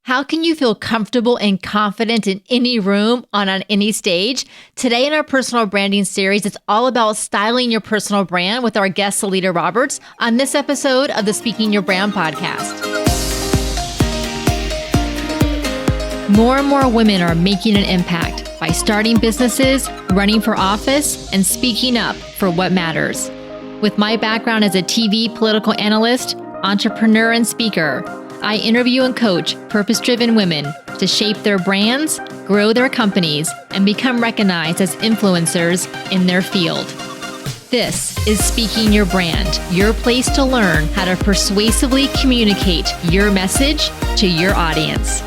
How can you feel comfortable and confident in any room on any stage? Today in our personal branding series, it's all about styling your personal brand with our guest, Solita Roberts, on this episode of the Speaking Your Brand podcast. More and more women are making an impact by starting businesses, running for office, and speaking up for what matters. With my background as a TV political analyst, entrepreneur, and speaker, I interview and coach purpose-driven women to shape their brands, grow their companies, and become recognized as influencers in their field. This is Speaking Your Brand, your place to learn how to persuasively communicate your message to your audience.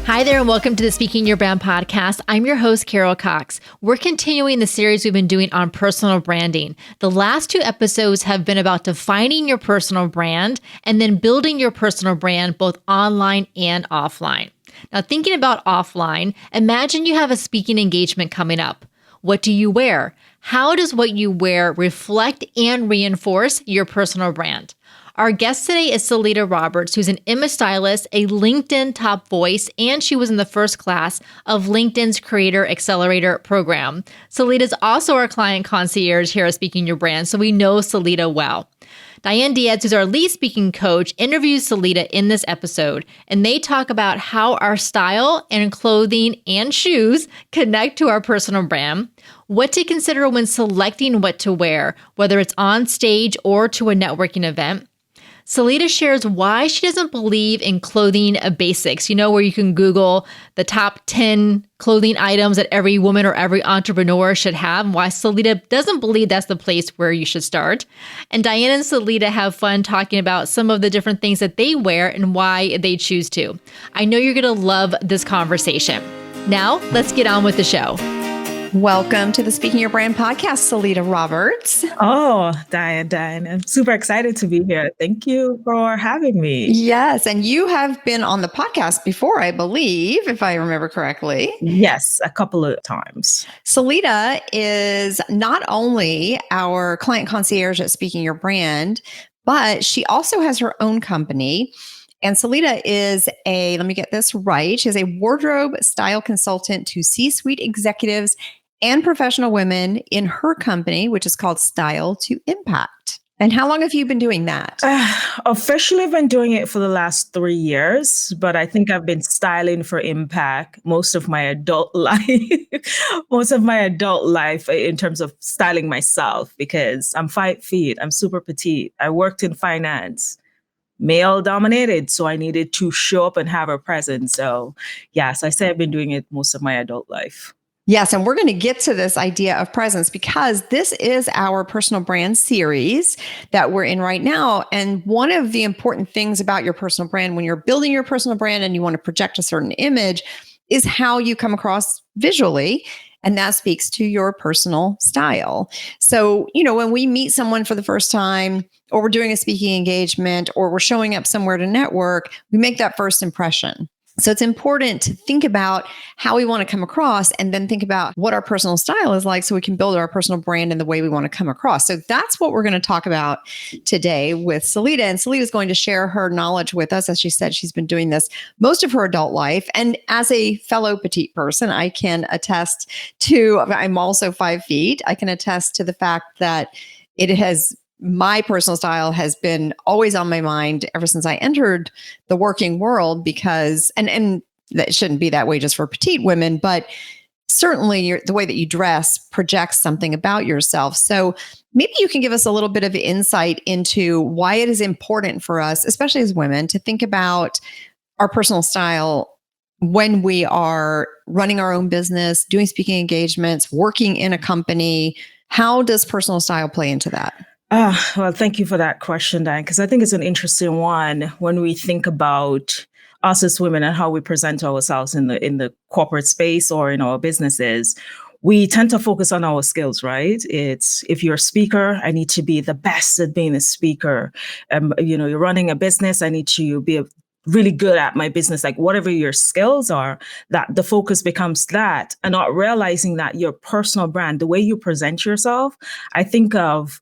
Hi there, and welcome to the Speaking Your Brand podcast. I'm your host, Carol Cox. We're continuing the series we've been doing on personal branding. The last two episodes have been about defining your personal brand and then building your personal brand both online and offline. Now, thinking about offline, imagine you have a speaking engagement coming up. What do you wear? How does what you wear reflect and reinforce your personal brand? Our guest today is Solita Roberts, who's an image stylist, a LinkedIn top voice, and she was in the first class of LinkedIn's Creator Accelerator program. Solita is also our client concierge here at Speaking Your Brand, so we know Solita well. Diane Diaz, who's our lead speaking coach, interviews Solita in this episode, and they talk about how our style and clothing and shoes connect to our personal brand, what to consider when selecting what to wear, whether it's on stage or to a networking event. Solita shares why she doesn't believe in clothing basics, where you can Google the top 10 clothing items that every woman or every entrepreneur should have, and why Solita doesn't believe that's the place where you should start. And Diane and Solita have fun talking about some of the different things that they wear and why they choose to. I know you're going to love this conversation. Now, let's get on with the show. Welcome to the Speaking Your Brand podcast, Solita Roberts. Oh, Diane, I'm super excited to be here. Thank you for having me. Yes, and you have been on the podcast before, I believe, if I remember correctly. Yes, a couple of times. Solita is not only our client concierge at Speaking Your Brand, but she also has her own company. And Solita is let me get this right, she's a wardrobe style consultant to C-suite executives and professional women in her company, which is called Style to Impact. And how long have you been doing that? Officially been doing it for the last 3 years, but I think I've been styling for impact most of my adult life, in terms of styling myself, because I'm 5 feet, I'm super petite. I worked in finance. Male dominated, so I needed to show up and have a presence. So yes, I say I've been doing it most of my adult life. Yes, and we're going to get to this idea of presence because this is our personal brand series that we're in right now. And one of the important things about your personal brand when you're building your personal brand and you want to project a certain image is how you come across visually. And that speaks to your personal style. So, when we meet someone for the first time, or we're doing a speaking engagement, or we're showing up somewhere to network, we make that first impression. So it's important to think about how we want to come across and then think about what our personal style is like so we can build our personal brand in the way we want to come across. So that's what we're going to talk about today with Solita. And Solita is going to share her knowledge with us. As she said, she's been doing this most of her adult life. And as a fellow petite person, I can attest to, I'm also 5 feet. I can attest to the fact that my personal style has been always on my mind ever since I entered the working world because, and that shouldn't be that way just for petite women, but certainly the way that you dress projects something about yourself. So maybe you can give us a little bit of insight into why it is important for us, especially as women, to think about our personal style when we are running our own business, doing speaking engagements, working in a company. How does personal style play into that? Well, thank you for that question, Diane, because I think it's an interesting one when we think about us as women and how we present ourselves in the corporate space or in our businesses. We tend to focus on our skills, right? It's if you're a speaker, I need to be the best at being a speaker. You're running a business, I need to be really good at my business, like whatever your skills are, that the focus becomes that, and not realizing that your personal brand, the way you present yourself, I think of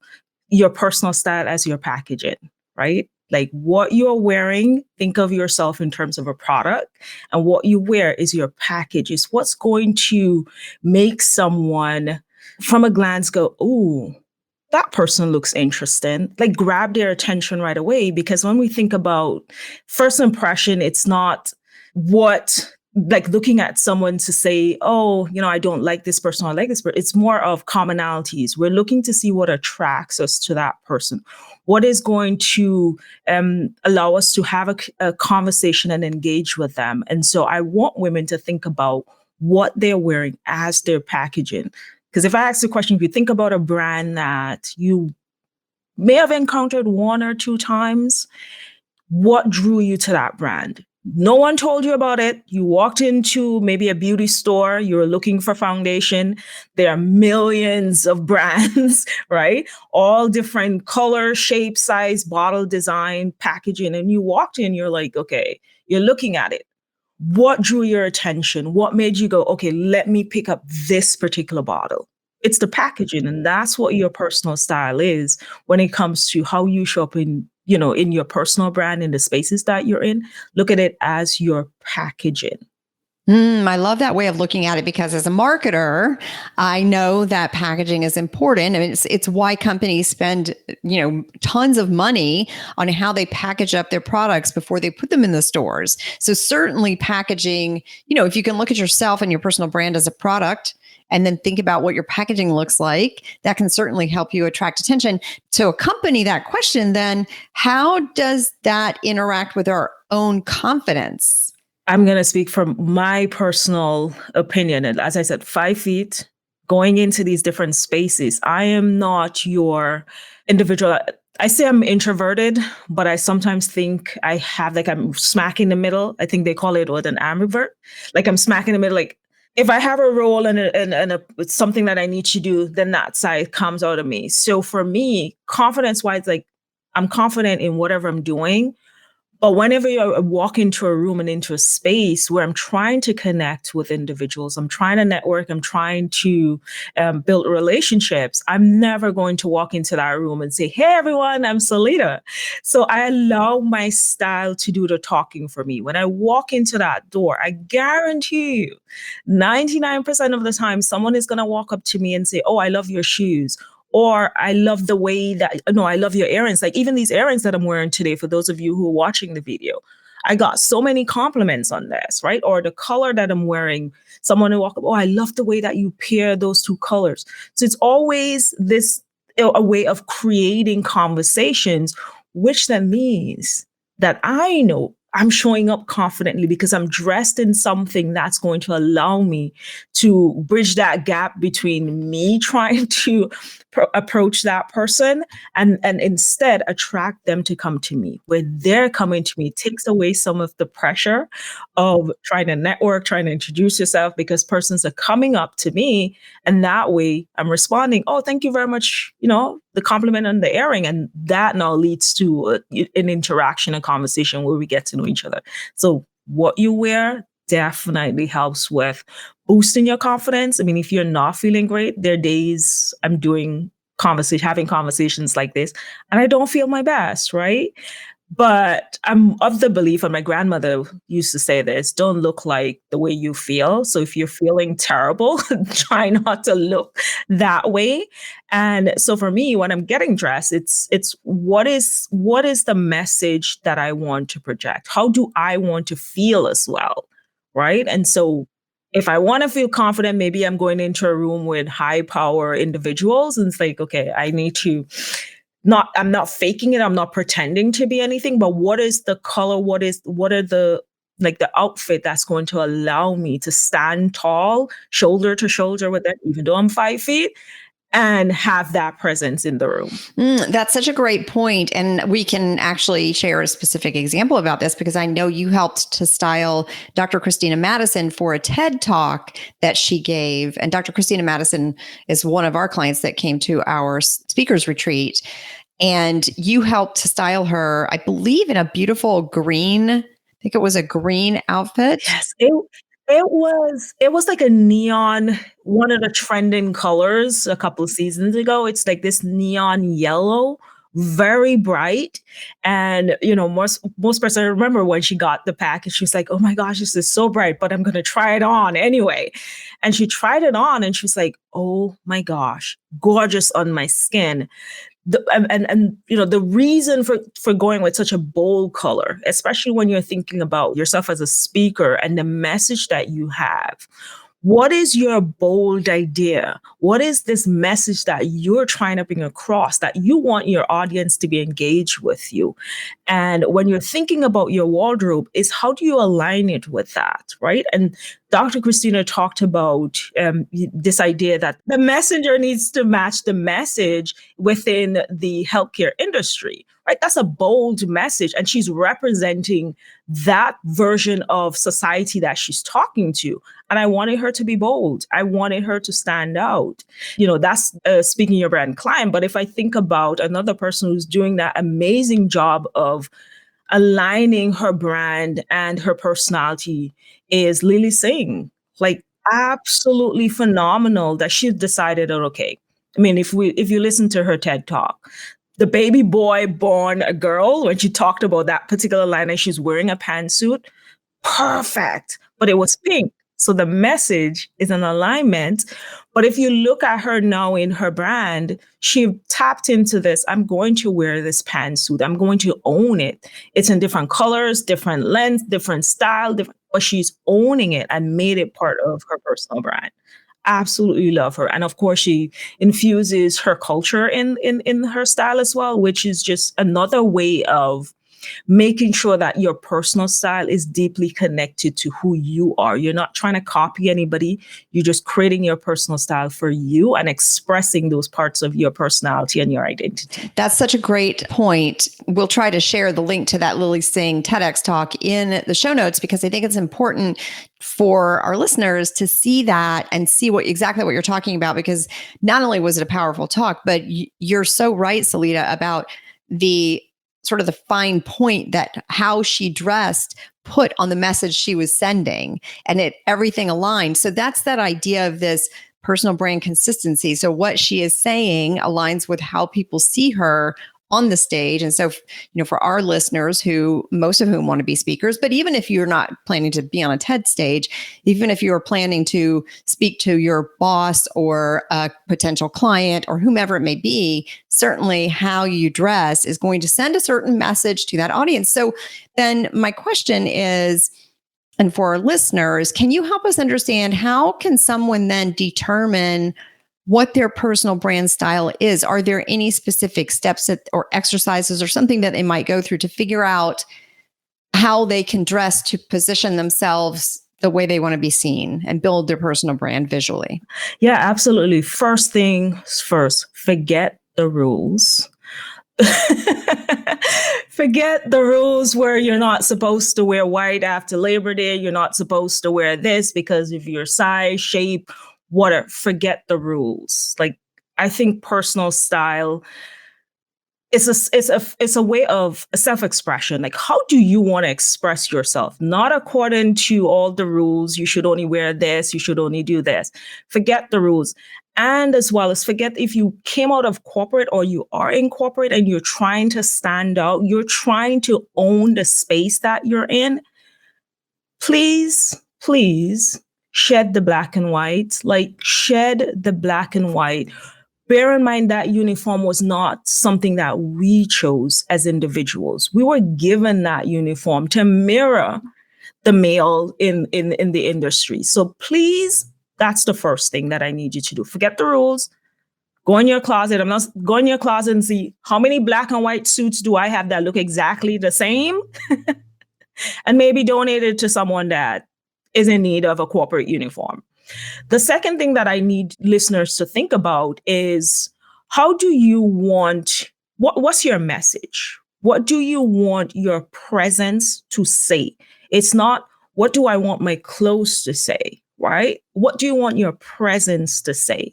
your personal style as your packaging, right? Like what you're wearing, think of yourself in terms of a product, and what you wear is your package, is what's going to make someone from a glance go, ooh, that person looks interesting, like grab their attention right away. Because when we think about first impression, it's not what like looking at someone to say, oh, I don't like this person, I like this person. It's more of commonalities. We're looking to see what attracts us to that person. What is going to allow us to have a conversation and engage with them. And so I want women to think about what they're wearing as their packaging. Because if I ask the question, if you think about a brand that you may have encountered one or two times, what drew you to that brand? No one told you about it. You walked into maybe a beauty store, you were looking for foundation. There are millions of brands, right? All different color, shape, size, bottle design, packaging. And you walked in, you're like, okay, you're looking at it. What drew your attention? What made you go, okay, let me pick up this particular bottle? It's the packaging. And that's what your personal style is when it comes to how you show up in your personal brand, in the spaces that you're in. Look at it as your packaging. I love that way of looking at it, because as a marketer, I know that packaging is important. I mean, it's why companies spend, tons of money on how they package up their products before they put them in the stores. So certainly packaging, if you can look at yourself and your personal brand as a product and then think about what your packaging looks like, that can certainly help you attract attention. To accompany that question, then how does that interact with our own confidence? I'm going to speak from my personal opinion. And as I said, 5 feet, going into these different spaces. I am not your individual. I say I'm introverted, but I sometimes think I have, I'm smack in the middle. I think they call it an ambivert. Like I'm smack in the middle. Like if I have a role and it's something that I need to do, then that side comes out of me. So for me, confidence wise, I'm confident in whatever I'm doing. But whenever you walk into a room and into a space where I'm trying to connect with individuals, I'm trying to network, I'm trying to build relationships, I'm never going to walk into that room and say, hey, everyone, I'm Solita. So I allow my style to do the talking for me. When I walk into that door, I guarantee you 99% of the time, someone is going to walk up to me and say, oh, I love your shoes. Or I love the way that, I love your earrings. Like even these earrings that I'm wearing today, for those of you who are watching the video, I got so many compliments on this, right? Or the color that I'm wearing, someone will walk up, oh, I love the way that you pair those two colors. So it's always a way of creating conversations, which then means that I know I'm showing up confidently because I'm dressed in something that's going to allow me to bridge that gap between me trying to approach that person and instead attract them to come to me. Where they're coming to me, it takes away some of the pressure of trying to network, trying to introduce yourself, because persons are coming up to me, and that way I'm responding, oh, thank you very much, the compliment on the earring. And that now leads to an interaction, a conversation where we get to know each other. So what you wear definitely helps with boosting your confidence. I mean, if you're not feeling great, there are days I'm having conversations like this, and I don't feel my best, right? But I'm of the belief, and my grandmother used to say this, don't look like the way you feel. So if you're feeling terrible, try not to look that way. And so for me, when I'm getting dressed, it's what is the message that I want to project? How do I want to feel as well? Right. And so if I want to feel confident, maybe I'm going into a room with high power individuals, and it's like, okay, I need to I'm not faking it. I'm not pretending to be anything, but what is the color? What are the outfit that's going to allow me to stand tall, shoulder to shoulder with them, even though I'm 5 feet, and have that presence in the room. That's such a great point. And we can actually share a specific example about this, because I know you helped to style Dr. Christina Madison for a TED Talk that she gave. And Dr. Christina Madison is one of our clients that came to our speakers retreat. And you helped to style her, I believe, in a beautiful green, I think it was a green outfit. Yes, it was like a neon, one of the trending colors a couple of seasons ago. It's like this neon yellow very bright. And, most person, I remember when she got the package, she was like, oh my gosh, this is so bright, but I'm going to try it on anyway. And she tried it on and she was like, oh my gosh, gorgeous on my skin. The reason for going with such a bold color, especially when you're thinking about yourself as a speaker and the message that you have. What is your bold idea? What is this message that you're trying to bring across that you want your audience to be engaged with you? And when you're thinking about your wardrobe, is how do you align it with that, right? And Dr. Christina talked about this idea that the messenger needs to match the message within the healthcare industry, right? That's a bold message. And she's representing that version of society that she's talking to. And I wanted her to be bold. I wanted her to stand out. That's speaking your brand client. But if I think about another person who's doing that amazing job of aligning her brand and her personality is Lily Singh. Like, absolutely phenomenal that she decided that, okay, I mean, if you listen to her TED Talk, the baby boy born a girl, when she talked about that particular line and she's wearing a pantsuit, perfect, but it was pink. So the message is an alignment. But if you look at her now in her brand, she tapped into this. I'm going to wear this pantsuit. I'm going to own it. It's in different colors, different lengths, different style, but she's owning it and made it part of her personal brand. Absolutely love her. And of course, she infuses her culture in her style as well, which is just another way of making sure that your personal style is deeply connected to who you are. You're not trying to copy anybody. You're just creating your personal style for you and expressing those parts of your personality and your identity. That's such a great point. We'll try to share the link to that Lily Singh TEDx talk in the show notes, because I think it's important for our listeners to see that and see exactly what you're talking about, because not only was it a powerful talk, but you're so right, Solita, about the sort of the fine point that how she dressed put on the message she was sending, and everything aligned. So that's that idea of this personal brand consistency. So what she is saying aligns with how people see her on the stage. And so, for our listeners, who most of whom want to be speakers, but even if you're not planning to be on a TED stage, even if you're planning to speak to your boss or a potential client or whomever it may be, certainly how you dress is going to send a certain message to that audience. So then my question is, and for our listeners, can you help us understand how can someone then determine what their personal brand style is? Are there any specific steps or exercises or something that they might go through to figure out how they can dress to position themselves the way they want to be seen and build their personal brand visually? Yeah, absolutely. First things first, forget the rules. Forget the rules where you're not supposed to wear white after Labor Day. You're not supposed to wear this because of your size, shape, whatever. Forget the rules. Like, I think personal style it's a way of self-expression. Like, how do you want to express yourself? Not according to all the rules. You should only wear this. You should only do this. Forget the rules. And as well as forget if you came out of corporate or you are in corporate and you're trying to stand out, you're trying to own the space that you're in. Please shed the black and white. Like, shed the black and white. Bear in mind that uniform was not something that we chose as individuals. We were given that uniform to mirror the male in the industry. So please, that's the first thing that I need you to do. Forget the rules. Go in your closet. Go in your closet and see how many black and white suits do I have that look exactly the same? And maybe donate it to someone that is in need of a corporate uniform. The second thing that I need listeners to think about is, how do you want, what's your message? What do you want your presence to say? It's not, what do I want my clothes to say, right? What do you want your presence to say?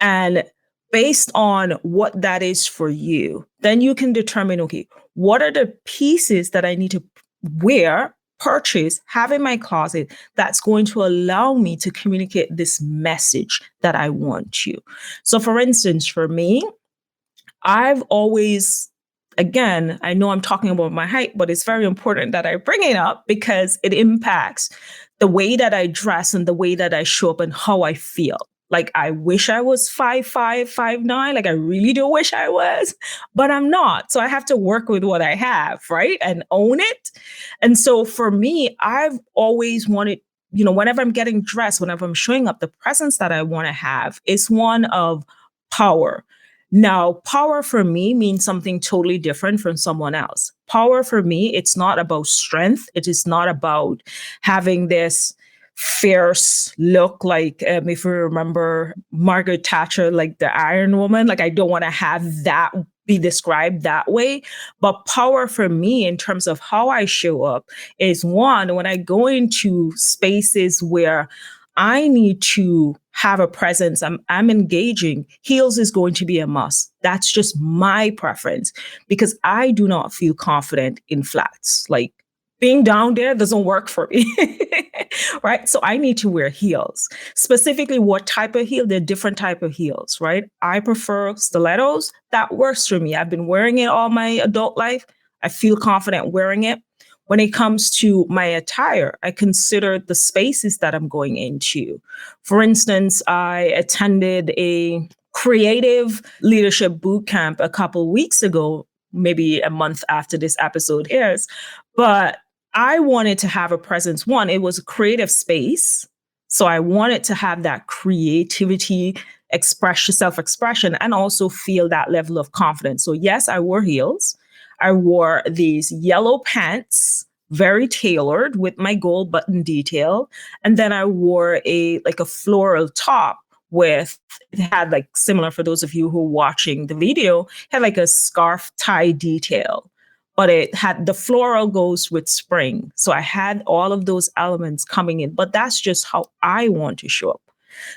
And based on what that is for you, then you can determine, okay, what are the pieces that I need to wear, purchase, have in my closet that's going to allow me to communicate this message that I want to. So for instance, for me, I've always, again, I know I'm talking about my height, but it's very important that I bring it up because it impacts the way that I dress and the way that I show up and how I feel. Like, I wish I was 5'5", 5'9". Like, I really do wish I was, but I'm not. So I have to work with what I have, right? And own it. And so for me, I've always wanted, whenever I'm getting dressed, whenever I'm showing up, the presence that I want to have is one of power. Now, power for me means something totally different from someone else. Power for me, it's not about strength. It is not about having this fierce look like, if you remember Margaret Thatcher, like the Iron Woman. Like, I don't want to have that be described that way. But power for me in terms of how I show up is, one, when I go into spaces where I need to have a presence, I'm engaging, heels is going to be a must. That's just my preference because I do not feel confident in flats. Like, being down there doesn't work for me, right? So I need to wear heels. Specifically, what type of heel? There are different type of heels, right? I prefer stilettos. That works for me. I've been wearing it all my adult life. I feel confident wearing it. When it comes to my attire, I consider the spaces that I'm going into. For instance, I attended a creative leadership boot camp a couple weeks ago, maybe a month after this episode airs. But I wanted to have a presence. One, it was a creative space. So I wanted to have that creativity, self-expression, and also feel that level of confidence. So yes, I wore heels. I wore these yellow pants, very tailored with my gold button detail. And then I wore a floral top it had like similar, for those of you who are watching the video, had like a scarf tie detail. But it had the floral goes with spring. So I had all of those elements coming in, but that's just how I want to show up.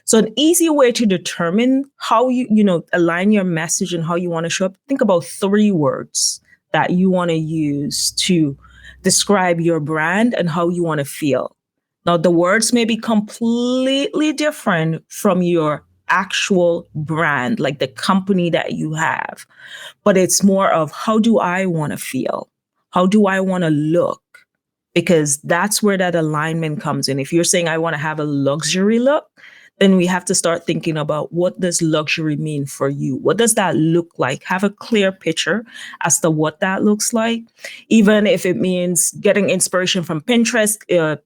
So an easy way to determine how you align your message and how you want to show up, think about 3 words that you want to use to describe your brand and how you want to feel. Now, the words may be completely different from your actual brand, like the company that you have. But it's more of, how do I want to feel? How do I want to look? Because that's where that alignment comes in. If you're saying I want to have a luxury look, then we have to start thinking about, what does luxury mean for you? What does that look like? Have a clear picture as to what that looks like. Even if it means getting inspiration from Pinterest,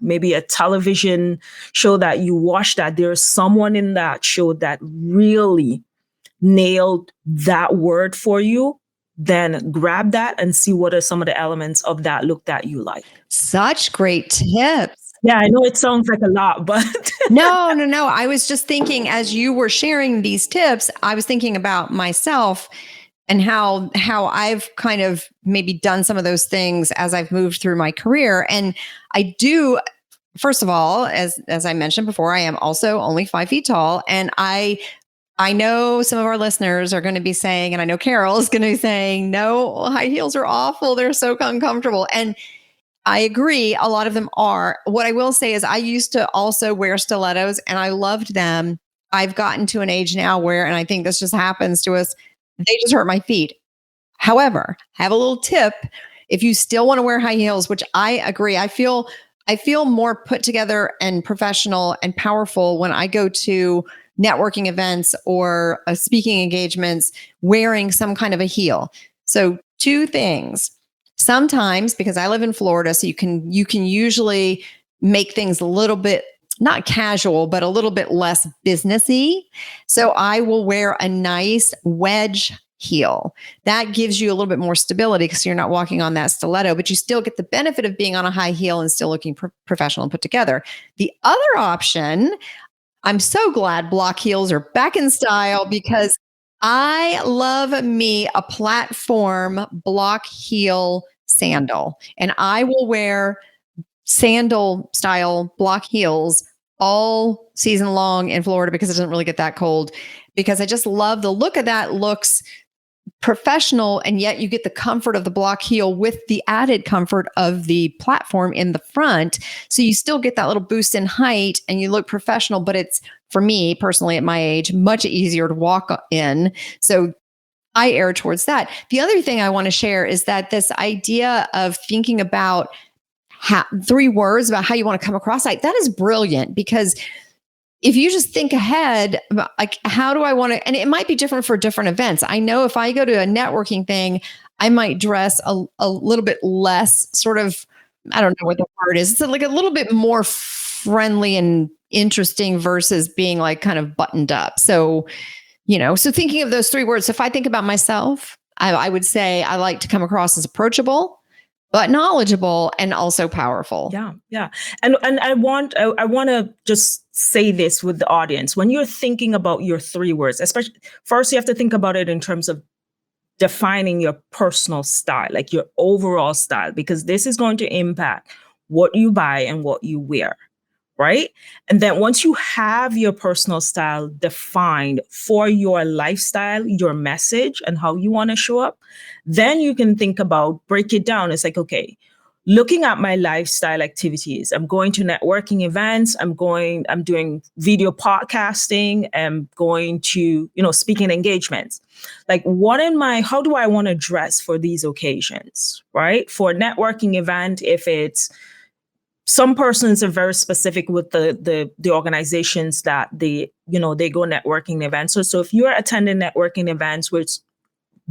maybe a television show that you watch, that there's someone in that show that really nailed that word for you, then grab that and see what are some of the elements of that look that you like. Such great tips. Yeah, I know it sounds like a lot, but No. I was just thinking, as you were sharing these tips, I was thinking about myself and how I've kind of maybe done some of those things as I've moved through my career. And I do, first of all, as I mentioned before, I am also only 5 feet tall. And I know some of our listeners are going to be saying, and I know Carol is going to be saying, no, high heels are awful. They're so uncomfortable. And I agree. A lot of them are. What I will say is, I used to also wear stilettos and I loved them. I've gotten to an age now where, and I think this just happens to us, they just hurt my feet. However, have a little tip. If you still want to wear high heels, which I agree, I feel more put together and professional and powerful when I go to networking events or speaking engagements wearing some kind of a heel. So 2 things. Sometimes, because I live in Florida, so you can usually make things a little bit, not casual, but a little bit less businessy. So I will wear a nice wedge heel. That gives you a little bit more stability because you're not walking on that stiletto, but you still get the benefit of being on a high heel and still looking professional and put together. The other option, I'm so glad block heels are back in style, because I love me a platform block heel sandal. And I will wear sandal style block heels all season long in Florida because it doesn't really get that cold, because I just love the look of that. Looks professional, and yet you get the comfort of the block heel with the added comfort of the platform in the front. So you still get that little boost in height and you look professional, but it's, for me personally at my age, much easier to walk in. So I err towards that. The other thing I want to share is that this idea of thinking about 3 words about how you want to come across, like that is brilliant, because if you just think ahead about like, how do I want to, and it might be different for different events. I know if I go to a networking thing, I might dress a little bit less sort of, I don't know what the word is. It's like a little bit more friendly and interesting versus being like kind of buttoned up. So, so thinking of those 3 words, if I think about myself, I would say I like to come across as approachable, but knowledgeable and also powerful. Yeah. And I want to just say this with the audience. When you're thinking about your 3 words, especially first you have to think about it in terms of defining your personal style, like your overall style, because this is going to impact what you buy and what you wear. Right? And then once you have your personal style defined for your lifestyle, your message, and how you want to show up, then you can think about, break it down. It's like, okay, looking at my lifestyle activities, I'm going to networking events, I'm doing video podcasting, I'm going to, speaking engagements. Like how do I want to dress for these occasions, right? For a networking event, if it's, some persons are very specific with the organizations that they go networking events. So if you're attending networking events, which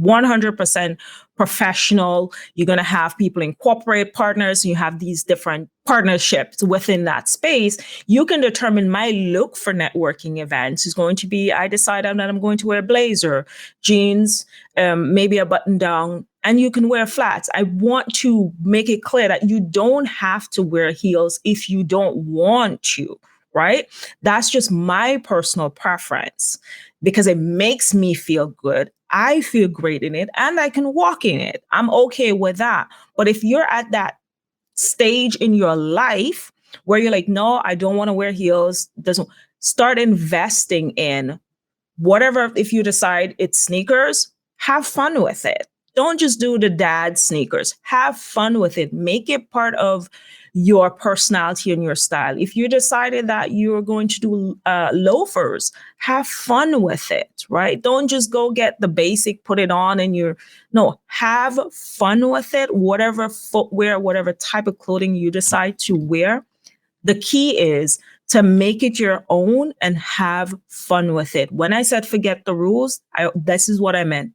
100% professional, you're going to have people in corporate partners, you have these different partnerships within that space, you can determine my look for networking events is going to be, I decide that I'm going to wear a blazer, jeans, maybe a button down, and you can wear flats. I want to make it clear that you don't have to wear heels if you don't want to, right? That's just my personal preference because it makes me feel good. I feel great in it and I can walk in it. I'm okay with that. But if you're at that stage in your life where you're like, no, I don't want to wear heels, start investing in whatever. If you decide it's sneakers, have fun with it. Don't just do the dad sneakers. Have fun with it. Make it part of your personality and your style. If you decided that you're going to do loafers, have fun with it, right? Don't just go get the basic, put it on and have fun with it. Whatever footwear, whatever type of clothing you decide to wear. The key is to make it your own and have fun with it. When I said forget the rules, this is what I meant.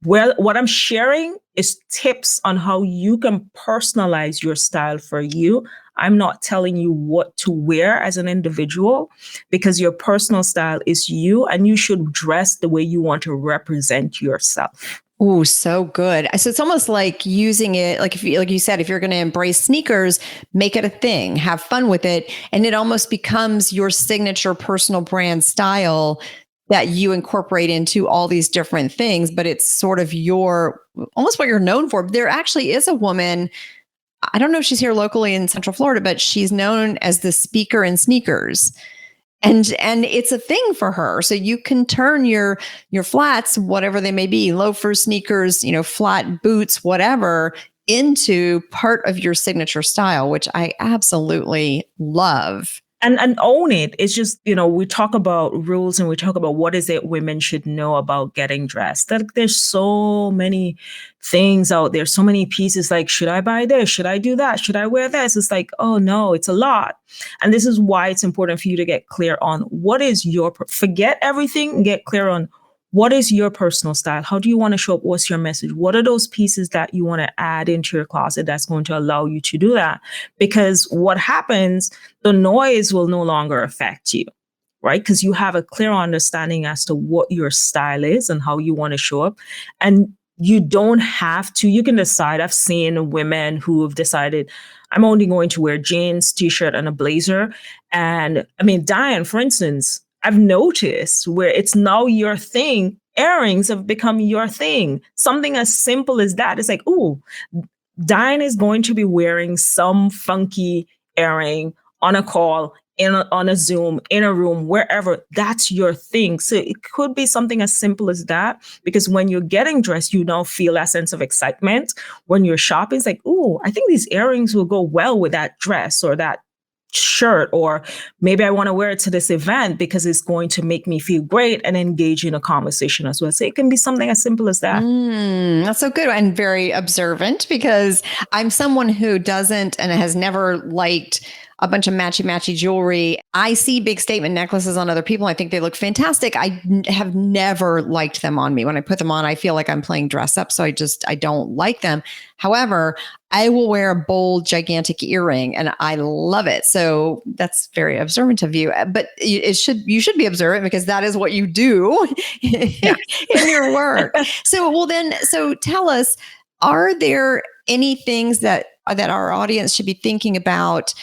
Well, what I'm sharing is tips on how you can personalize your style for you. I'm not telling you what to wear as an individual because your personal style is you and you should dress the way you want to represent yourself. Oh, so good. So it's almost like using it, like you said, if you're going to embrace sneakers, make it a thing, have fun with it. And it almost becomes your signature personal brand style that you incorporate into all these different things, but it's sort of almost what you're known for. There actually is a woman, I don't know if she's here locally in Central Florida, but she's known as the speaker in sneakers. And it's a thing for her. So you can turn your flats, whatever they may be, loafers, sneakers, flat boots, whatever, into part of your signature style, which I absolutely love. And own it. It's just, we talk about rules and we talk about what is it women should know about getting dressed. There's so many things out there, so many pieces like, should I buy this? Should I do that? Should I wear this? It's like, oh no, it's a lot. And this is why it's important for you to get clear on what is forget everything and get clear on what is your personal style? How do you want to show up? What's your message? What are those pieces that you want to add into your closet that's going to allow you to do that? Because what happens, the noise will no longer affect you, right? Because you have a clear understanding as to what your style is and how you want to show up. And you don't have to, you can decide. I've seen women who have decided, I'm only going to wear jeans, t-shirt, and a blazer. And I mean, Diane, for instance, I've noticed where it's now your thing. Earrings have become your thing. Something as simple as that. It's like, ooh, Diane is going to be wearing some funky earring on a call, on a Zoom, in a room, wherever. That's your thing. So it could be something as simple as that, because when you're getting dressed, you now feel that sense of excitement. When you're shopping, it's like, ooh, I think these earrings will go well with that dress or that shirt, or maybe I want to wear it to this event because it's going to make me feel great and engage in a conversation as well. So it can be something as simple as that. That's so good and very observant, because I'm someone who doesn't and has never liked a bunch of matchy jewelry. I see big statement necklaces on other people. I think they look fantastic. I have never liked them on me. When I put them on, I feel like I'm playing dress up. So I don't like them. However, I will wear a bold, gigantic earring and I love it. So that's very observant of you. But you should be observant, because that is what you do in your work. So tell us, are there any things that our audience should be thinking about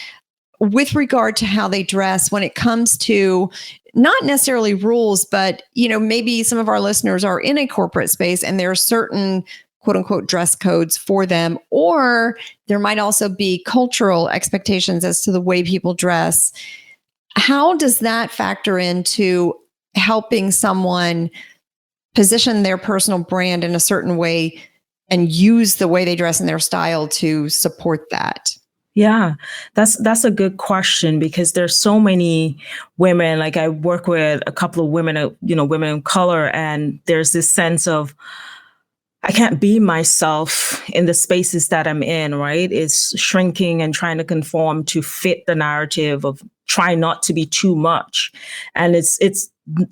with regard to how they dress when it comes to not necessarily rules, but, maybe some of our listeners are in a corporate space and there are certain quote unquote dress codes for them, or there might also be cultural expectations as to the way people dress. How does that factor into helping someone position their personal brand in a certain way and use the way they dress and their style to support that? Yeah, that's a good question, because there's so many women. Like, I work with a couple of women, women of color, and there's this sense of, I can't be myself in the spaces that I'm in, right? It's shrinking and trying to conform to fit the narrative of trying not to be too much. And it's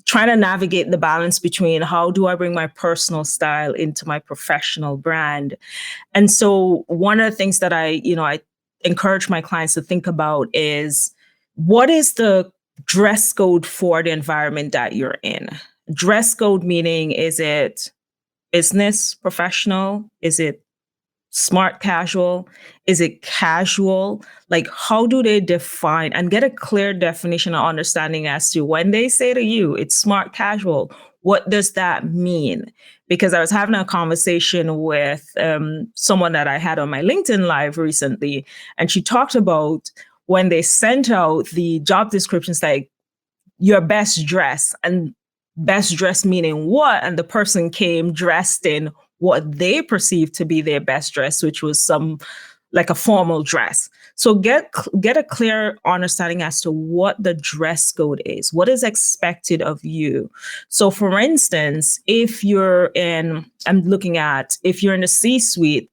trying to navigate the balance between how do I bring my personal style into my professional brand. And so one of the things that I encourage my clients to think about is, what is the dress code for the environment that you're in? Dress code meaning, is it business, professional? Is it smart casual? Is it casual? Like, how do they define and get a clear definition or understanding as to when they say to you, it's smart casual, what does that mean? Because I was having a conversation with someone that I had on my LinkedIn Live recently, and she talked about when they sent out the job descriptions, like, your best dress, and best dress meaning what? And the person came dressed in what they perceived to be their best dress, which was like a formal dress. So get a clear understanding as to what the dress code is, what is expected of you. So for instance, if you're in the C-suite,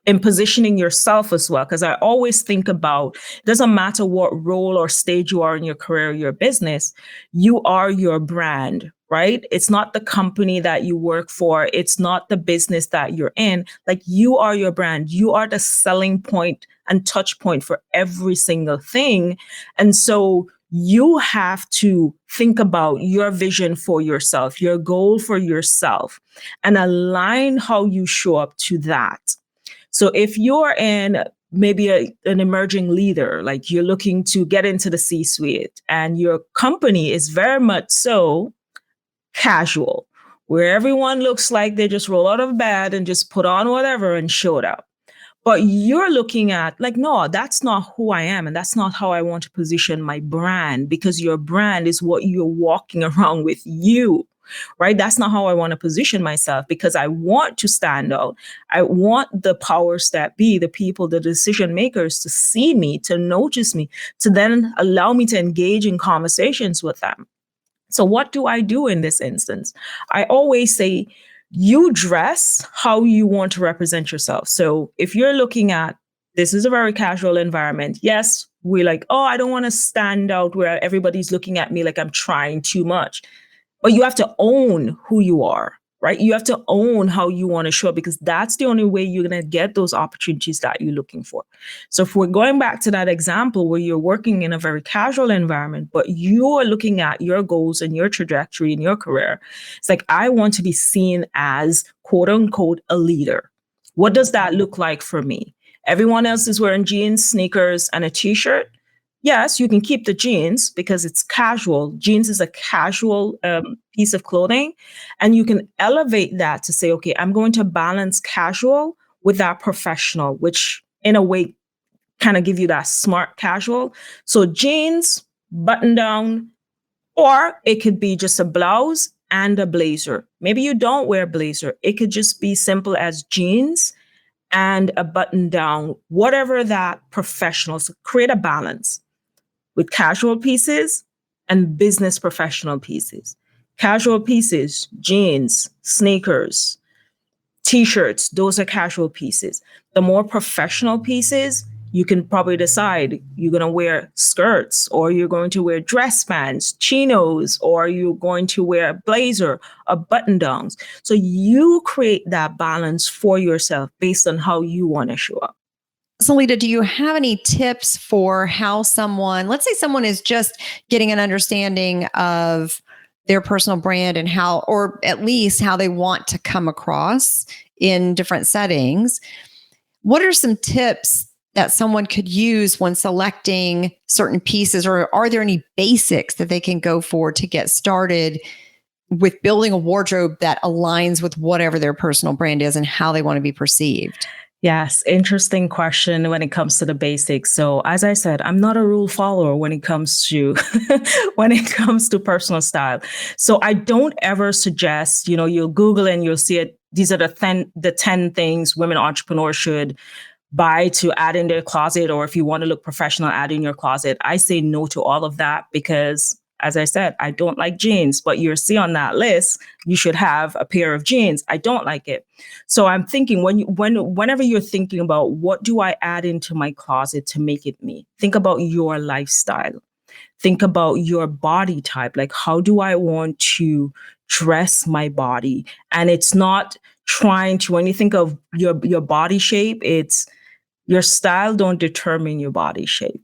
in positioning yourself as well, because I always think about, it doesn't matter what role or stage you are in your career, your business, you are your brand, right? It's not the company that you work for. It's not the business that you're in. Like, you are your brand. You are the selling point and touch point for every single thing. And so you have to think about your vision for yourself, your goal for yourself, and align how you show up to that. So if you're in maybe an emerging leader, like you're looking to get into the C-suite, and your company is very much so casual, where everyone looks like they just roll out of bed and just put on whatever and showed up. But you're looking at, like, no, that's not who I am. And that's not how I want to position my brand, because your brand is what you're walking around with you. Right? That's not how I want to position myself, because I want to stand out. I want the powers that be, the people, the decision makers, to see me, to notice me, to then allow me to engage in conversations with them. So what do I do in this instance? I always say, you dress how you want to represent yourself. So if you're looking at, this is a very casual environment. Yes, we're like, oh, I don't want to stand out where everybody's looking at me like I'm trying too much. But you have to own who you are, right? You have to own how you want to show up, because that's the only way you're going to get those opportunities that you're looking for. So if we're going back to that example where you're working in a very casual environment, but you're looking at your goals and your trajectory in your career, it's like, I want to be seen as, quote unquote, a leader. What does that look like for me? Everyone else is wearing jeans, sneakers, and a t-shirt. Yes, you can keep the jeans because it's casual. Jeans is a casual piece of clothing. And you can elevate that to say, okay, I'm going to balance casual with that professional, which in a way kind of give you that smart casual. So jeans, button down, or it could be just a blouse and a blazer. Maybe you don't wear blazer. It could just be simple as jeans and a button down, whatever that professional. So create a balance. with casual pieces and business professional pieces. Casual pieces, jeans, sneakers, t-shirts, those are casual pieces. The more professional pieces, you can probably decide you're going to wear skirts, or you're going to wear dress pants, chinos, or you're going to wear a blazer, a button downs. So you create that balance for yourself based on how you want to show up. Solita, do you have any tips for how someone, let's say someone is just getting an understanding of their personal brand and how, or at least how they want to come across in different settings? What are some tips that someone could use when selecting certain pieces, or are there any basics that they can go for to get started with building a wardrobe that aligns with whatever their personal brand is and how they want to be perceived? Yes, interesting question when it comes to the basics. So as I said, I'm not a rule follower when it comes to when it comes to personal style. So I don't ever suggest, you'll Google and you'll see it. These are the 10 things women entrepreneurs should buy to add in their closet, or if you want to look professional, add in your closet. I say no to all of that because, as I said, I don't like jeans, but you see on that list, you should have a pair of jeans. I don't like it. So I'm thinking whenever you're thinking about what do I add into my closet to make it me, think about your lifestyle. Think about your body type. Like, how do I want to dress my body? And it's not trying to, when you think of your body shape, it's your style don't determine your body shape.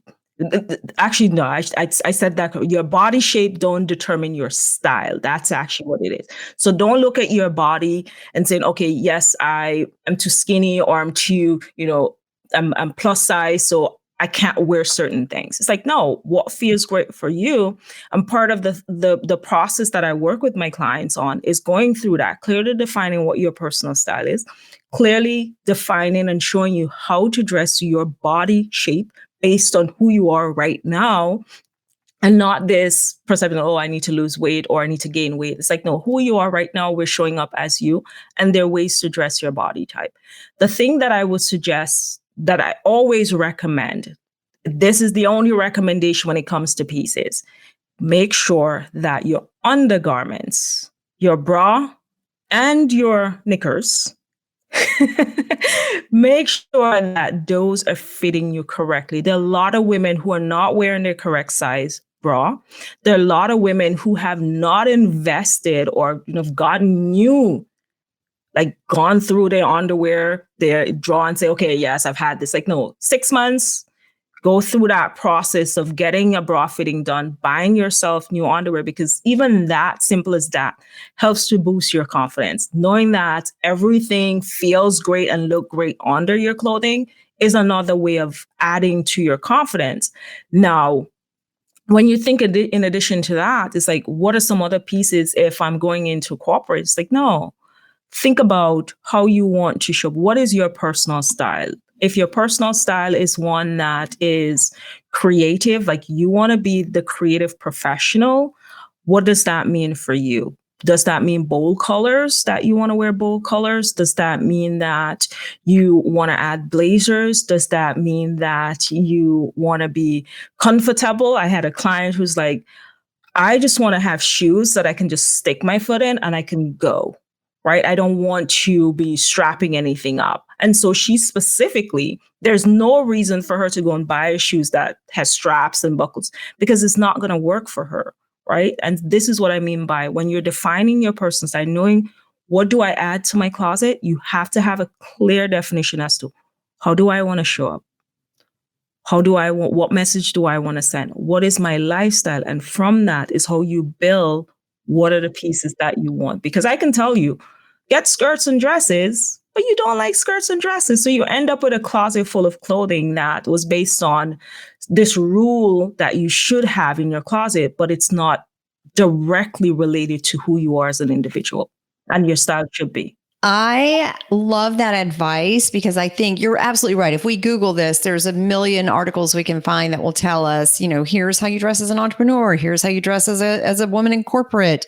Actually, no, I said that your body shape don't determine your style. That's actually what it is. So don't look at your body and saying, okay, yes, I am too skinny, or I'm too, I'm plus size, so I can't wear certain things. It's like, no, what feels great for you? And part of the process that I work with my clients on is going through that, clearly defining what your personal style is, clearly defining and showing you how to dress your body shape based on who you are right now, and not this perception, oh, I need to lose weight or I need to gain weight. It's like, no, who you are right now, we're showing up as you, and there are ways to dress your body type. The thing that I would suggest, that I always recommend, this is the only recommendation when it comes to pieces, make sure that your undergarments, your bra and your knickers, make sure that those are fitting you correctly. There are a lot of women who are not wearing their correct size bra. There are a lot of women who have not invested or gotten new, like gone through their underwear, their draw and say, okay, yes, I've had this. Like, no, 6 months, go through that process of getting a bra fitting done, buying yourself new underwear, because even that, simple as that, helps to boost your confidence. Knowing that everything feels great and look great under your clothing is another way of adding to your confidence. Now, when you think in addition to that, it's like, what are some other pieces if I'm going into corporate? It's like, no, think about how you want to show up. What is your personal style? If your personal style is one that is creative, like you want to be the creative professional, what does that mean for you? Does that mean bold colors, that you want to wear bold colors? Does that mean that you want to add blazers? Does that mean that you want to be comfortable? I had a client who's like, I just want to have shoes that I can just stick my foot in and I can go, right? I don't want to be strapping anything up. And so she specifically, there's no reason for her to go and buy shoes that has straps and buckles, because it's not going to work for her, right? And this is what I mean by when you're defining your personal style, knowing what do I add to my closet, you have to have a clear definition as to how do I want to show up? What message do I want to send? What is my lifestyle? And from that is how you build what are the pieces that you want. Because I can tell you, get skirts and dresses, but you don't like skirts and dresses. So you end up with a closet full of clothing that was based on this rule that you should have in your closet, but it's not directly related to who you are as an individual, and your style should be. I love that advice, because I think you're absolutely right. If we Google this, there's a million articles we can find that will tell us, here's how you dress as an entrepreneur. Here's how you dress as a woman in corporate.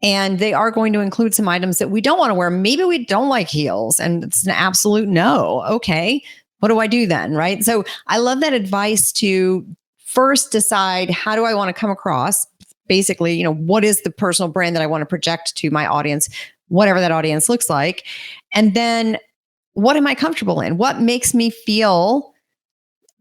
And they are going to include some items that we don't want to wear. Maybe we don't like heels, and it's an absolute no. Okay, what do I do then? Right. So I love that advice to first decide, how do I want to come across? Basically, what is the personal brand that I want to project to my audience, whatever that audience looks like. And then what am I comfortable in? What makes me feel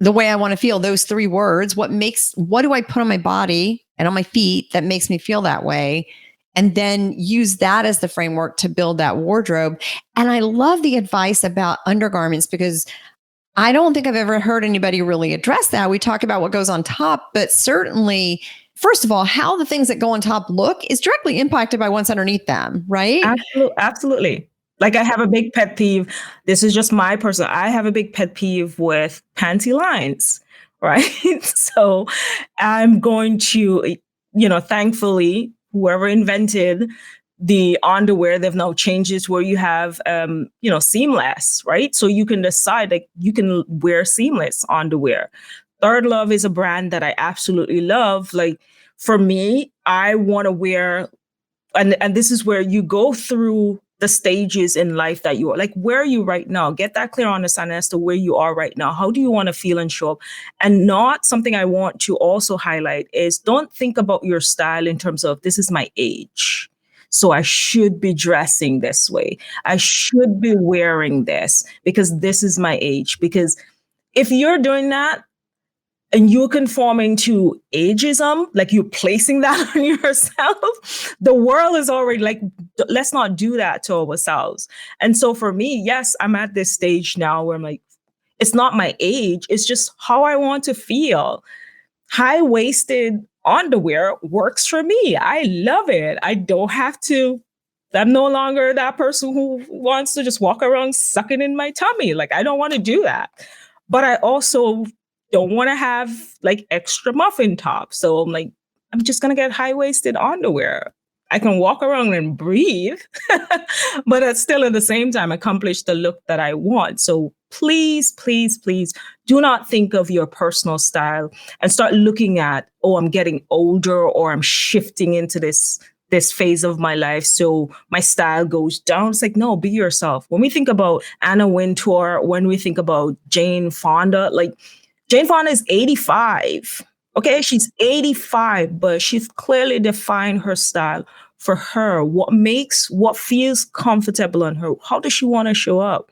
the way I want to feel? Those three words. What do I put on my body and on my feet that makes me feel that way? And then use that as the framework to build that wardrobe. And I love the advice about undergarments, because I don't think I've ever heard anybody really address that. We talk about what goes on top, but certainly, first of all, how the things that go on top look is directly impacted by what's underneath them, right? Absolutely. Like, I have a big pet peeve. This is just my personal. I have a big pet peeve with panty lines, right? So I'm going to, thankfully, whoever invented the underwear, they've now changed it where you have, seamless, right? So you can decide, like, you can wear seamless underwear. Third Love is a brand that I absolutely love. Like, for me, I want to wear, and this is where you go through the stages in life that you are. Like, where are you right now? Get that clear understanding as to where you are right now. How do you want to feel and show up? And not something I want to also highlight is, don't think about your style in terms of, this is my age, so I should be dressing this way. I should be wearing this because this is my age. Because if you're doing that, and you're conforming to ageism, like you're placing that on yourself, the world is already like, let's not do that to ourselves. And so for me, yes, I'm at this stage now where I'm like, it's not my age, it's just how I want to feel. High-waisted underwear works for me. I love it. I'm no longer that person who wants to just walk around sucking in my tummy. Like, I don't want to do that. But I also don't want to have like extra muffin tops. So I'm like, I'm just going to get high-waisted underwear. I can walk around and breathe, but it's still at the same time accomplish the look that I want. So please, please, please do not think of your personal style and start looking at, oh, I'm getting older, or I'm shifting into this phase of my life, so my style goes down. It's like, no, be yourself. When we think about Anna Wintour, when we think about Jane Fonda, like, Jane Fonda is 85. Okay, she's 85, but she's clearly defined her style for her. What feels comfortable on her? How does she want to show up?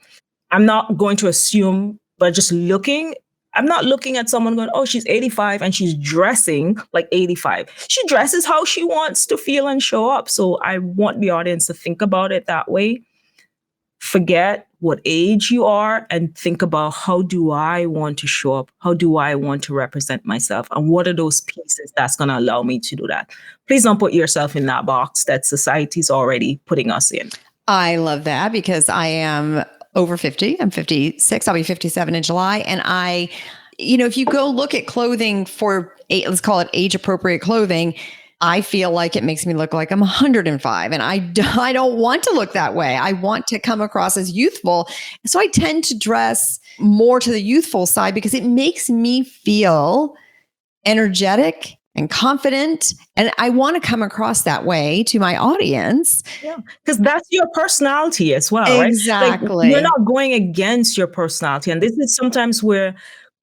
I'm not going to assume, but just looking, I'm not looking at someone going, oh, she's 85 and she's dressing like 85. She dresses how she wants to feel and show up. So I want the audience to think about it that way. Forget what age you are and think about, how do I want to show up? How do I want to represent myself? And what are those pieces that's going to allow me to do that? Please don't put yourself in that box that society's already putting us in. I love that, because I am over 50. I'm 56. I'll be 57 in July. And if you go look at clothing for, let's call it age appropriate clothing, I feel like it makes me look like I'm 105, and I don't want to look that way. I want to come across as youthful. So I tend to dress more to the youthful side because it makes me feel energetic and confident. And I want to come across that way to my audience. Yeah, because that's your personality as well, exactly. Right? Like, you're not going against your personality. And this is sometimes where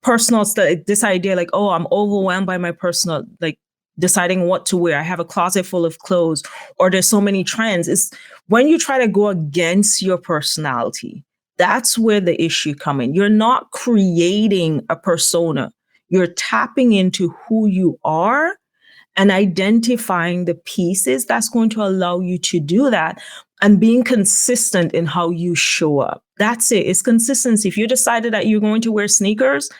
this idea like, oh, I'm overwhelmed by my personal, like, deciding what to wear. I have a closet full of clothes, or there's so many trends. It's when you try to go against your personality, that's where the issue comes in. You're not creating a persona. You're tapping into who you are and identifying the pieces that's going to allow you to do that, and being consistent in how you show up. That's it. It's consistency. If you decided that you're going to wear sneakers,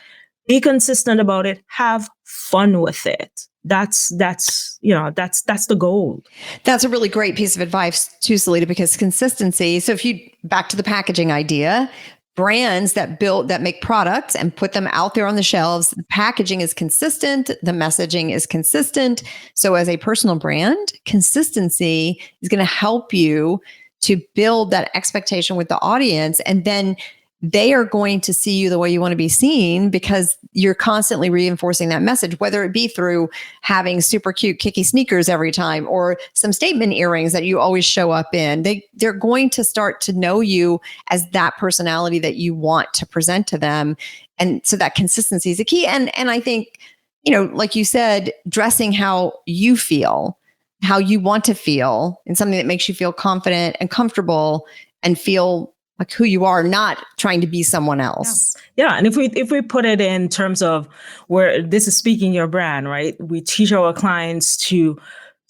be consistent about it. Have fun with it. That's the goal. That's a really great piece of advice too, Solita, because consistency. So if you back to the packaging idea, brands that make products and put them out there on the shelves, the packaging is consistent, the messaging is consistent. So as a personal brand, consistency is going to help you to build that expectation with the audience, and then they are going to see you the way you want to be seen, because you're constantly reinforcing that message, whether it be through having super cute kicky sneakers every time, or some statement earrings that you always show up in. They're going to start to know you as that personality that you want to present to them. And so that consistency is a key. And I think like you said, dressing how you feel, how you want to feel, and something that makes you feel confident and comfortable and feel like who you are, not trying to be someone else. Yeah. And if we put it in terms of where this is speaking your brand, right? We teach our clients to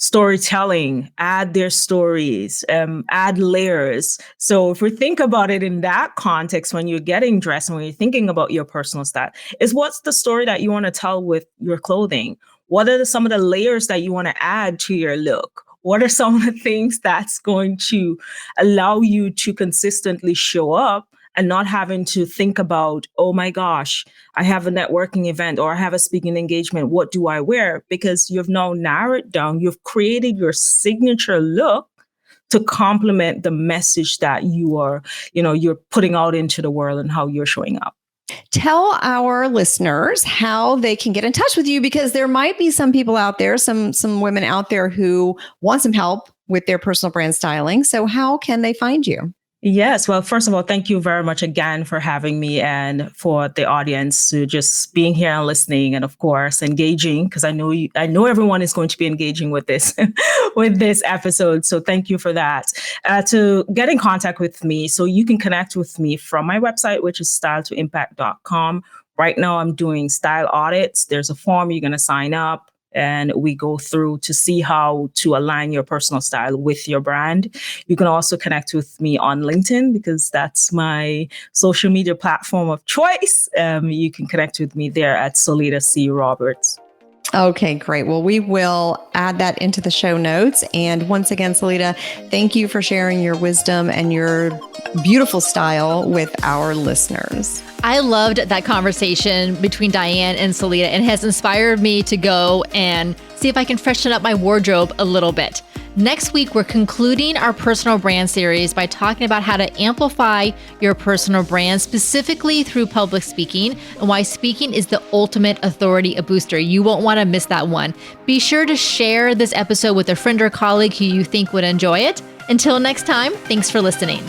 storytelling, add their stories, add layers. So if we think about it in that context, when you're getting dressed and when you're thinking about your personal style, is what's the story that you want to tell with your clothing? What are some of the layers that you want to add to your look? What are some of the things that's going to allow you to consistently show up and not having to think about, oh my gosh, I have a networking event or I have a speaking engagement. What do I wear? Because you've now narrowed down, you've created your signature look to complement the message that you're putting out into the world and how you're showing up. Tell our listeners how they can get in touch with you, because there might be some people out there, some women out there who want some help with their personal brand styling. So how can they find you? Yes. Well, first of all, thank you very much again for having me and for the audience to just being here and listening, and of course engaging, because I know everyone is going to be engaging with this with this episode. So thank you for that. To get in contact with me, so you can connect with me from my website, which is styletoimpact.com. Right now, I'm doing style audits. There's a form you're going to sign up, and we go through to see how to align your personal style with your brand. You can also connect with me on LinkedIn, because that's my social media platform of choice. You can connect with me there at Solita Roberts. Okay, great. Well, we will add that into the show notes. And once again, Solita, thank you for sharing your wisdom and your beautiful style with our listeners. I loved that conversation between Diane and Solita, and has inspired me to go and see if I can freshen up my wardrobe a little bit. Next week, we're concluding our personal brand series by talking about how to amplify your personal brand, specifically through public speaking, and why speaking is the ultimate authority booster. You won't want to miss that one. Be sure to share this episode with a friend or colleague who you think would enjoy it. Until next time, thanks for listening.